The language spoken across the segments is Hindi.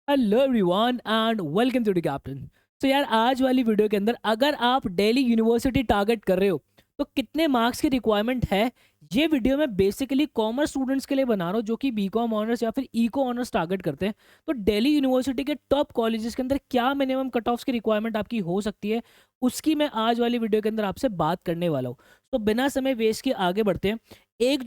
Hello everyone and welcome to the captain. तो यार आज वाली वीडियो के अंदर अगर आप दिल्ली यूनिवर्सिटी टारगेट कर रहे हो तो कितने मार्क्स की रिक्वायरमेंट है, ये वीडियो मैं बेसिकली कॉमर्स स्टूडेंट्स के लिए बना रहा हूँ जो कि बीकॉम ऑनर्स या फिर इको ऑनर्स टारगेट करते हैं। तो दिल्ली यूनिवर्सिटी के टॉप कॉलेजेस के अंदर क्या मिनिमम कट ऑफ्स की रिक्वायरमेंट आपकी हो सकती है, उसकी मैं आज वाली वीडियो के अंदर आपसे बात करने वाला हूँ। तो बिना समय वेस्ट के आगे बढ़ते हैं। एक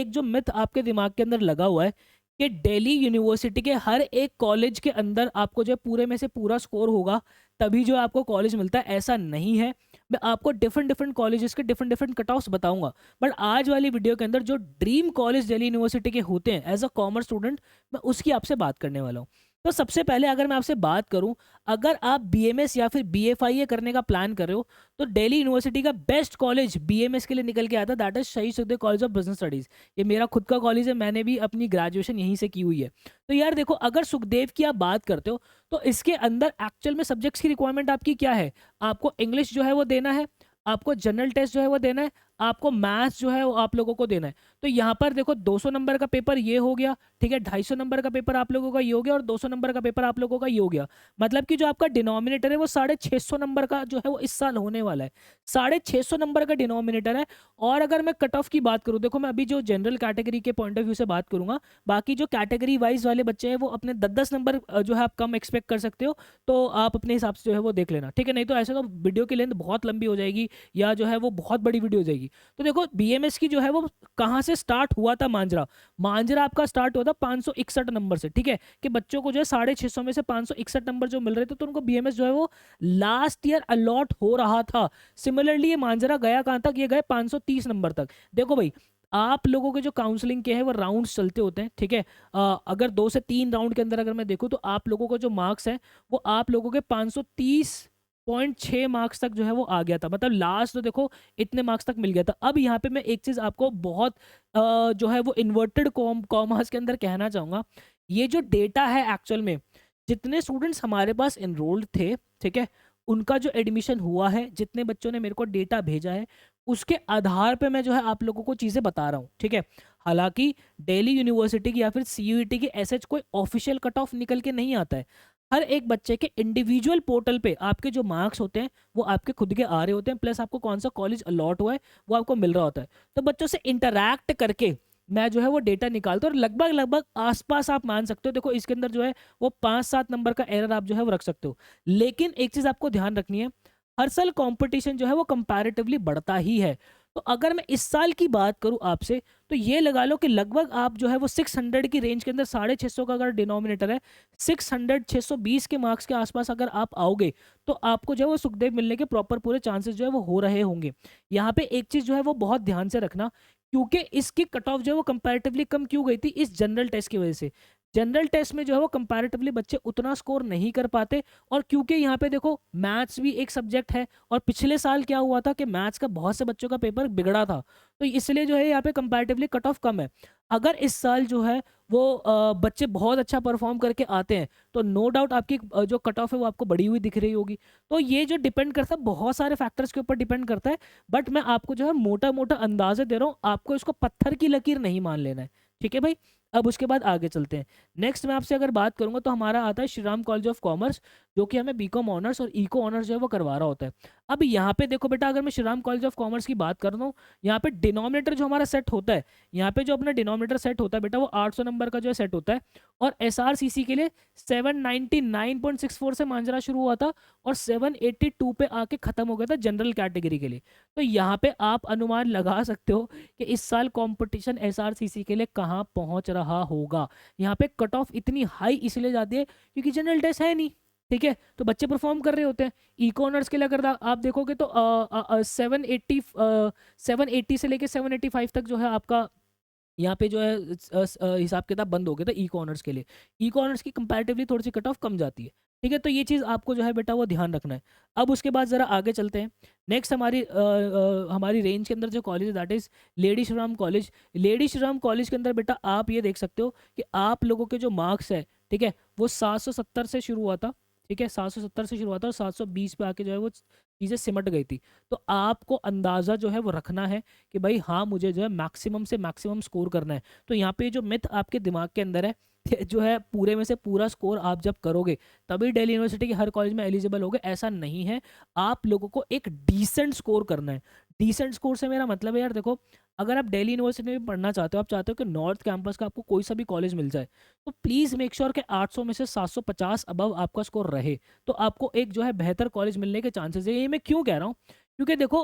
जो मिथ आपके दिमाग के अंदर लगा हुआ है कि दिल्ली यूनिवर्सिटी के हर एक कॉलेज के अंदर आपको जो है पूरे में से पूरा स्कोर होगा तभी जो आपको कॉलेज मिलता है, ऐसा नहीं है। मैं आपको डिफरेंट डिफरेंट कॉलेजेस के डिफरेंट डिफरेंट कट ऑफ्स बताऊंगा। बट आज वाली वीडियो के अंदर जो ड्रीम कॉलेज दिल्ली यूनिवर्सिटी के होते हैं एज अ कॉमर्स स्टूडेंट, मैं उसकी आपसे बात करने वाला हूँ। तो सबसे पहले अगर मैं आपसे बात करूं, अगर आप बीएमएस या फिर बीएफआईए करने का प्लान कर रहे हो तो दिल्ली यूनिवर्सिटी का बेस्ट कॉलेज बीएमएस के लिए निकल के आता है, दैट इज शहीद Sukhdev college of business studies. ये मेरा खुद का कॉलेज है, मैंने भी अपनी ग्रेजुएशन यहीं से की हुई है। तो यार देखो, अगर सुखदेव की आप बात करते हो तो इसके अंदर एक्चुअल में सब्जेक्ट्स की रिक्वायरमेंट आपकी क्या है। आपको इंग्लिश जो है वो देना है, आपको जनरल टेस्ट जो है वो देना है, आपको मैथ्स जो है वो आप लोगों को देना है। तो यहाँ पर देखो 200 नंबर का पेपर ये हो गया, ठीक है, 250 नंबर का पेपर आप लोगों का ये हो गया और 200 नंबर का पेपर आप लोगों का ये हो गया। मतलब कि जो आपका डिनोमिनेटर है वो 650 नंबर का जो है वो इस साल होने वाला है। 650 नंबर का डिनोमिनेटर है। और अगर मैं कट ऑफ की बात करूँ, देखो मैं अभी जो जनरल कैटेगरी के पॉइंट ऑफ व्यू से बात करूंगा, बाकी जो कैटेगरी वाइज वाले बच्चे हैं वो अपने 10-10 नंबर जो है आप कम एक्सपेक्ट कर सकते हो। तो आप अपने हिसाब से जो है वो देख लेना, ठीक है। नहीं तो ऐसे तो वीडियो की लेंथ बहुत लंबी हो जाएगी या जो है वो बहुत बड़ी वीडियो हो जाएगी। तो देखो बीएमएस की जो है वो कहाँ से स्टार्ट हुआ था, मांजरा मांजरा आपका स्टार्ट हुआ था 561 नंबर से, ठीक है, कि बच्चों को जो है 650 में से 561 नंबर जो मिल रहे थे तो उनको बीएमएस जो है वो लास्ट ईयर अलॉट हो रहा था। सिमिलरली ये मांजरा गया कहाँ तक, ये गए 530 नंबर तक। देखो भाई, आप लोगों के जो काउंसलिंग के हैं वो राउंड्स चलते होते हैं, ठीक है। अगर 2 से 3 राउंड के अंदर अगर मैं देखूं तो आप लोगों को जो मार्क्स हैं वो आप लोगों के 530.6 मार्क्स तक जो है वो आ गया था। मतलब लास्ट तो देखो इतने मार्क्स तक मिल गया था। अब यहाँ पे मैं एक चीज आपको बहुत जो है वो इन्वर्टेड कॉमर्स के अंदर कहना चाहूंगा। ये जो डेटा है एक्चुअल में जितने स्टूडेंट्स हमारे पास एनरोल्ड थे, ठीक है, उनका जो एडमिशन हुआ है, जितने बच्चों ने मेरे को डेटा भेजा है, उसके आधार पे मैं जो है आप लोगों को चीजें बता रहा हूँ, ठीक है। हालांकि दिल्ली यूनिवर्सिटी की या फिर सीयूईटी की ऐसे कोई ऑफिशियल कट ऑफ निकल के नहीं आता है। हर एक बच्चे के इंडिविजुअल पोर्टल पे आपके जो मार्क्स होते हैं वो आपके खुद के आ रहे होते हैं, प्लस आपको कौन सा कॉलेज अलॉट हुआ है वो आपको मिल रहा होता है। तो बच्चों से इंटरैक्ट करके मैं जो है वो डेटा निकालता हूँ और लगभग लगभग आसपास आप मान सकते हो। देखो इसके अंदर जो है वो 5-7 नंबर का एरर आप जो है वो रख सकते हो। लेकिन एक चीज आपको ध्यान रखनी है, हर साल कंपटीशन जो है वो कंपैरेटिवली बढ़ता ही है। तो अगर मैं इस साल की बात करूं आपसे तो ये लगा लो कि लगभग आप जो है वो 600 की रेंज के अंदर 650 का अगर डिनोमिनेटर है, 600-620 के मार्क्स के आसपास अगर आप आओगे तो आपको जो है वो सुखदेव मिलने के प्रॉपर पूरे चांसेस जो है वो हो रहे होंगे। यहाँ पे एक चीज जो है वो बहुत ध्यान से रखना, क्योंकि इसकी कट ऑफ जो है वो कंपैरेटिवली कम क्यों गई थी, इस जनरल टेस्ट की वजह से। जनरल टेस्ट में जो है वो कंपैरेटिवली बच्चे उतना स्कोर नहीं कर पाते। और क्योंकि यहाँ पे देखो मैथ्स भी एक सब्जेक्ट है और पिछले साल क्या हुआ था कि मैथ्स का बहुत से बच्चों का पेपर बिगड़ा था, तो इसलिए जो है यहाँ पे कंपैरेटिवली कट ऑफ कम है। अगर इस साल जो है वो बच्चे बहुत अच्छा परफॉर्म करके आते हैं तो नो डाउट आपकी जो कट ऑफ है वो आपको बढ़ी हुई दिख रही होगी। तो ये जो डिपेंड करता है बहुत सारे फैक्टर्स के ऊपर डिपेंड करता है। बट मैं आपको जो है मोटा मोटा अंदाजे दे रहा हूँ, आपको इसको पत्थर की लकीर नहीं मान लेना है, ठीक है भाई। अब उसके बाद आगे चलते हैं। नेक्स्ट मैं आपसे अगर बात करूंगा तो हमारा आता है Shri Ram college of commerce, जो कि हमें बीकॉम ऑनर्स और इको ऑनर्स जो है वो करवा रहा होता है। अब यहाँ पे देखो बेटा, अगर मैं Shri Ram college of commerce की बात कर रहा हूँ, यहाँ पे डिनोमिनेटर जो हमारा सेट होता है, यहाँ पे जो अपना डिनोमिनेटर सेट होता है बेटा वो 800 नंबर का जो है सेट होता है। और एसआरसीसी के लिए 799.64 से मांजरा शुरू हुआ था और 782 पे आके खत्म हो गया था जनरल कैटेगरी के लिए। तो यहाँ पे आप अनुमान लगा सकते हो कि इस साल कंपटीशन एसआरसीसी के लिए कहाँ पहुंच रहा होगा। यहाँ पे कट ऑफ इतनी हाई इसलिए जाती है क्योंकि जनरल टेस्ट है नहीं, ठीक है, तो बच्चे परफॉर्म कर रहे होते हैं। इको ऑनर्स के लिए अगर आप देखोगे तो 780 से लेके 785 तक जो है आपका यहाँ पे जो है हिसाब किताब बंद हो गया था इको ऑनर्स के लिए। इको ऑनर्स की कंपैरेटिवली थोड़ी सी कट ऑफ कम जाती है, ठीक है। तो ये चीज़ आपको जो है बेटा वो ध्यान रखना है। अब उसके बाद ज़रा आगे चलते हैं। नेक्स्ट हमारी रेंज के अंदर जो कॉलेज है that is lady Shri Ram college. Lady Shri Ram college के अंदर बेटा आप ये देख सकते हो कि आप लोगों के जो मार्क्स है, ठीक है, वो 770 से शुरू हुआ था ठीक है, 770 से शुरू हुआ था और 720 पे आके जो है वो चीज़ें सिमट गई थी। तो आपको अंदाज़ा जो है वो रखना है कि भाई हाँ, मुझे जो है मैक्सिमम से मैक्सिमम स्कोर करना है। तो यहाँ पे जो मिथ आपके दिमाग के अंदर है जो है पूरे में से पूरा स्कोर आप जब करोगे तभी दिल्ली यूनिवर्सिटी के हर कॉलेज में एलिजिबल होगे, ऐसा नहीं है। आप लोगों को एक डिसेंट स्कोर करना है। डिसेंट स्कोर से मेरा मतलब है यार देखो, अगर आप दिल्ली यूनिवर्सिटी में पढ़ना चाहते हो, आप चाहते हो कि नॉर्थ कैंपस का आपको कोई सा भी कॉलेज मिल जाए, तो प्लीज़ मेक श्योर कि 800 में से 750 अबव आपका स्कोर रहे, तो आपको एक जो है बेहतर कॉलेज मिलने के चांसेस है। ये मैं क्यों कह रहा हूँ, क्योंकि देखो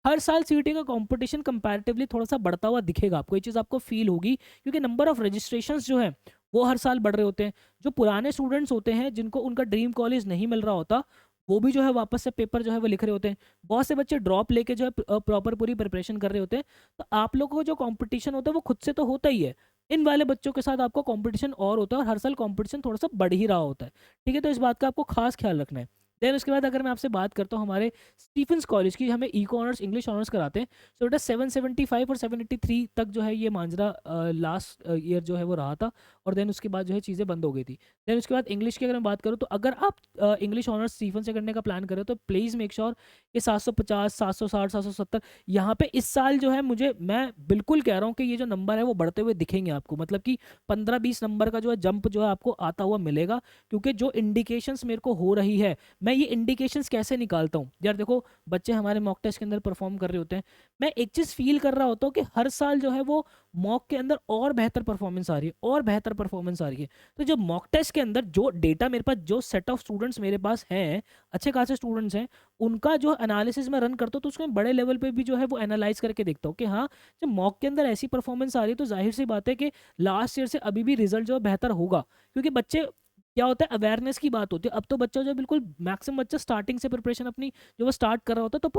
हर साल सीईटी का कंपटीशन कंपैरेटिवली थोड़ा सा बढ़ता हुआ दिखेगा आपको, ये चीज़ आपको फील होगी, क्योंकि नंबर ऑफ रजिस्ट्रेशंस जो है वो हर साल बढ़ रहे होते हैं। जो पुराने स्टूडेंट्स होते हैं जिनको उनका ड्रीम कॉलेज नहीं मिल रहा होता, वो भी जो है वापस से पेपर जो है वो लिख रहे होते हैं। बहुत से बच्चे ड्रॉप लेके जो है प्रॉपर पूरी प्रिपरेशन कर रहे होते हैं। तो आप लोगों को जो कंपटीशन होता है वो खुद से तो होता ही है, इन वाले बच्चों के साथ आपको कंपटीशन और होता है, और हर साल कंपटीशन थोड़ा सा बढ़ ही रहा होता है। ठीक है, तो इस बात का आपको खास ख्याल रखना है। देन उसके बाद अगर मैं आपसे बात करता हूँ हमारे स्टीफेंस कॉलेज की, हमें इको ऑनर्स इंग्लिश ऑनर्स कराते हैं। सो बेटा 775 और 783 तक जो है ये मांजरा लास्ट ईयर जो है वो रहा था, और देन उसके बाद जो है चीज़ें बंद हो गई थी। देन उसके बाद इंग्लिश की अगर मैं बात करूँ, तो अगर आप इंग्लिश ऑनर्स स्टीफन से करने का प्लान करें तो प्लीज़ मेक श्योर कि 750, 760, 770 यहाँ पे इस साल जो है, मैं बिल्कुल कह रहा हूँ कि ये जो नंबर है वो बढ़ते हुए दिखेंगे आपको, मतलब कि 15-20 नंबर का जो है जंप जो है आपको आता हुआ मिलेगा। क्योंकि जो इंडिकेशंस मेरे को हो रही है, मैं ये इंडिकेशंस कैसे निकालता हूँ यार, देखो बच्चे हमारे मॉक टेस्ट के अंदर परफॉर्म कर रहे होते हैं, मैं एक चीज़ फील कर रहा होता हूँ कि हर साल जो है वो मॉक के अंदर और बेहतर परफॉर्मेंस आ रही है, और बेहतर परफॉर्मेंस आ रही है। तो जब मॉक टेस्ट के अंदर जो डेटा मेरे पास, जो सेट ऑफ स्टूडेंट्स मेरे पास हैं, अच्छे खासे स्टूडेंट्स हैं, उनका जो एनालिसिस मैं रन करता हूँ, तो उसको मैं बड़े लेवल पे भी जो है वो एनालाइज करके देखता हूँ कि हाँ, जब मॉक के अंदर ऐसी परफॉर्मेंस आ रही है तो जाहिर सी बात है कि लास्ट ईयर से अभी भी रिजल्ट जो है बेहतर होगा। क्योंकि बच्चे, क्या होता है, अवेयरनेस की बात होती है। अब तो बच्चा जो है बिल्कुल मैक्सिमम बच्चा स्टार्टिंग से प्रिपरेशन अपनी जो वो स्टार्ट कर रहा होता है, तो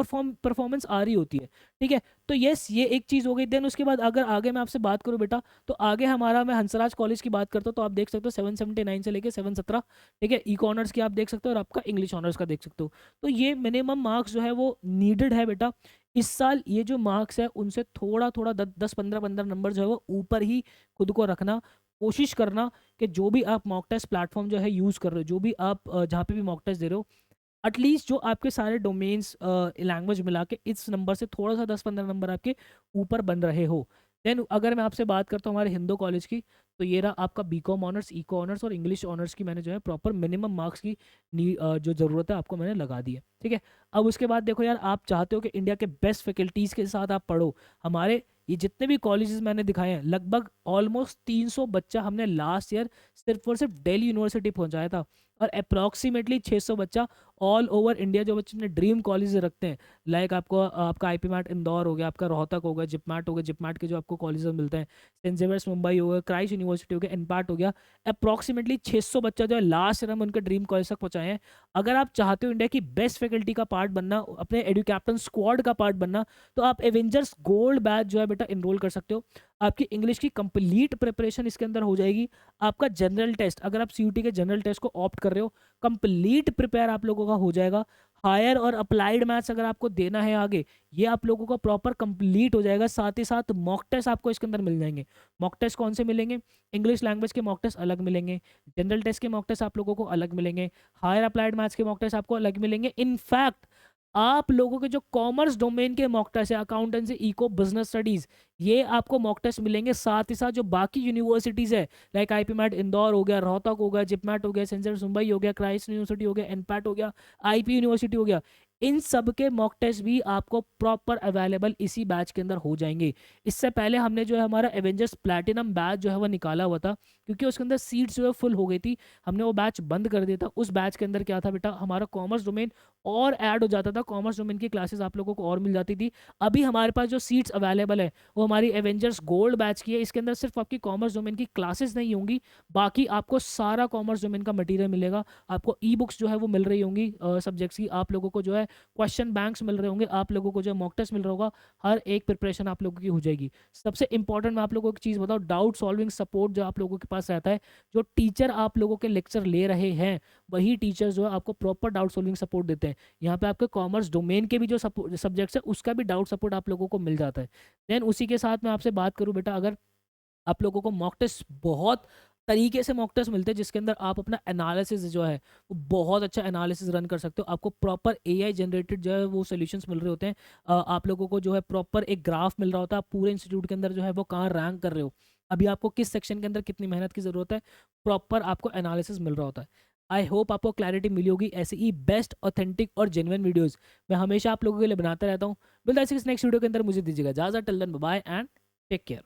परफॉर्मेंस आ रही होती है। ठीक है, तो यस, ये एक चीज़ हो गई। देन उसके बाद अगर आगे मैं आपसे बात करूँ बेटा, तो आगे हमारा, मैं हंसराज कॉलेज की बात करता हूँ, तो आप देख सकते हो 779 से लेके 717। ठीक है, इको ऑनर्स की आप देख सकते हो और आपका इंग्लिश ऑनर्स का देख सकते हो। तो ये मिनिमम मार्क्स जो है वो नीडेड है बेटा। इस साल ये जो मार्क्स है उनसे थोड़ा थोड़ा 10-15 नंबर जो है वो ऊपर ही खुद को रखना, कोशिश करना कि जो भी आप मॉक टेस्ट प्लेटफॉर्म जो है यूज़ कर रहे हो, जो भी आप जहाँ पे भी मॉक टेस्ट दे रहे हो, एटलीस्ट जो आपके सारे डोमेन्स लैंग्वेज मिला के इस नंबर से थोड़ा सा 10-15 नंबर आपके ऊपर बन रहे हो। देन अगर मैं आपसे बात करता हूँ हमारे हिंदू कॉलेज की, तो ये रहा आपका बीकॉम ऑनर्स, इको ऑनर्स और इंग्लिश ऑनर्स की मैंने जो है प्रॉपर मिनिमम मार्क्स की जो ज़रूरत है आपको मैंने लगा दी है। ठीक है, अब उसके बाद देखो यार, आप चाहते हो कि इंडिया के बेस्ट फैकल्टीज़ के साथ आप पढ़ो। हमारे ये जितने भी कॉलेजेस मैंने दिखाए हैं, लगभग ऑलमोस्ट 300 बच्चा हमने लास्ट ईयर सिर्फ और सिर्फ दिल्ली यूनिवर्सिटी पहुंचाया था, और अप्रॉक्सीमेटली 600 बच्चा ऑल ओवर इंडिया जो बच्चे अपने ड्रीम कॉलेज रखते हैं, लाइक आपका आईपी मैट इंदौर हो गया, आपका रोहतक हो गया, जिपमैट हो गया, जिपमैट के जो आपको कॉलेज मिलते हैं, सेंट जेवियर्स मुंबई हो गया, क्राइस्ट यूनिवर्सिटी हो गया, एनपैट हो गया, अप्रॉक्सीमेटली 600 बच्चा जो है लास्ट ईयर हम उनके ड्रीम कॉलेज तक पहुंचाए हैं। अगर आप चाहते हो इंडिया की बेस्ट फैकल्टी का पार्ट बनना, अपने एडू कैप्टन स्क्वाड का पार्ट बनना, तो आप एवेंजर्स गोल्ड बैच जो है बेटा इनरोल कर सकते हो। आपकी इंग्लिश की कंप्लीट प्रिपरेशन इसके अंदर हो जाएगी। आपका जनरल टेस्ट, अगर आप सीयूटी के जनरल टेस्ट को ऑप्ट कर रहे हो, कंप्लीट प्रिपेयर आप लोगों का हो जाएगा। हायर और अप्लाइड मैथ्स अगर आपको देना है आगे, ये आप लोगों का प्रॉपर कंप्लीट हो जाएगा। साथ ही साथ मॉक टेस्ट आपको इसके अंदर मिल जाएंगे। मॉक टेस्ट कौन से मिलेंगे? इंग्लिश लैंग्वेज के मॉक टेस्ट अलग मिलेंगे, जनरल टेस्ट के मॉक टेस्ट आप लोगों को अलग मिलेंगे, हायर अप्लाइड मैथ्स के मॉक टेस्ट आपको अलग मिलेंगे। इनफैक्ट आप लोगों के जो कॉमर्स डोमेन के मॉक टेस्ट है, अकाउंटेंसी, इको, बिजनेस स्टडीज, ये आपको मॉक टेस्ट मिलेंगे। साथ ही साथ जो बाकी यूनिवर्सिटीज़ है, लाइक आईपी मैट इंदौर हो गया, रोहतक हो गया, जिपमैट हो गया, सेंट जेवियर्स मुंबई हो गया, क्राइस्ट यूनिवर्सिटी हो गया, एनपैट हो गया, आईपी यूनिवर्सिटी हो गया, इन सब के मॉक टेस्ट भी आपको प्रॉपर अवेलेबल इसी बैच के अंदर हो जाएंगे। इससे पहले हमने जो है हमारा एवेंजर्स प्लैटिनम बैच जो है वो निकाला हुआ था, क्योंकि उसके अंदर सीट्स जो है फुल हो गई थी, हमने वो बैच बंद कर दिया था। उस बैच के अंदर क्या था बेटा, हमारा कॉमर्स डोमेन और ऐड हो जाता था, कॉमर्स डोमेन की क्लासेस आप लोगों को और मिल जाती थी। अभी हमारे पास जो सीट्स अवेलेबल है वो हमारी एवेंजर्स गोल्ड बैच की है। इसके अंदर सिर्फ आपकी कॉमर्स डोमेन की क्लासेस नहीं होंगी, बाकी आपको सारा कॉमर्स डोमेन का मटेरियल मिलेगा। आपको ई बुक्स जो है वो मिल रही होंगी सब्जेक्ट्स की, आप लोगों को जो है क्वेश्चन बैंक्स मिल रहे होंगे, आप लोगों को जो मॉक टेस्ट मिल रहा होगा, हर एक प्रिपरेशन आप लोगों की हो जाएगी। सबसे इंपॉर्टेंट मैं आप लोगों को एक चीज़ बताऊँ, डाउट सॉल्विंग सपोर्ट जो आप लोगों के पास रहता है, जो टीचर आप लोगों के लेक्चर ले रहे हैं, वही टीचर जो है आपको प्रॉपर डाउट सॉल्विंग सपोर्ट देते हैं। यहाँ पे आपके कॉमर्स डोमेन के भी जो सब्जेक्ट्स है उसका भी डाउट सपोर्ट आप लोगों को मिल जाता है। देन उसी के साथ मैं आपसे बात करूँ बेटा, अगर आप लोगों को मॉक टेस्ट बहुत तरीके से मॉक टेस्ट मिलते हैं जिसके अंदर आप अपना एनालिसिस जो है वो बहुत अच्छा एनालिसिस रन कर सकते हो। आपको प्रॉपर एआई जनरेटेड जो है वो सॉल्यूशंस मिल रहे होते हैं। आप लोगों को जो है प्रॉपर एक ग्राफ मिल रहा होता है, आप पूरे इंस्टीट्यूट के अंदर जो है वो कहाँ रैंक कर रहे हो, अभी आपको किस सेक्शन के अंदर कितनी मेहनत की ज़रूरत है, प्रॉपर आपको एनालिसिस मिल रहा होता है। आई होप आपको क्लैरिटी मिली होगी। ऐसी ही बेस्ट ऑथेंटिक और जेन्युइन वीडियोज़ मैं हमेशा आप लोगों के लिए बनाता रहता हूँ। मिलता है नेक्स्ट वीडियो के अंदर, मुझे दीजिएगा इजाज़त। Till then bye and take care.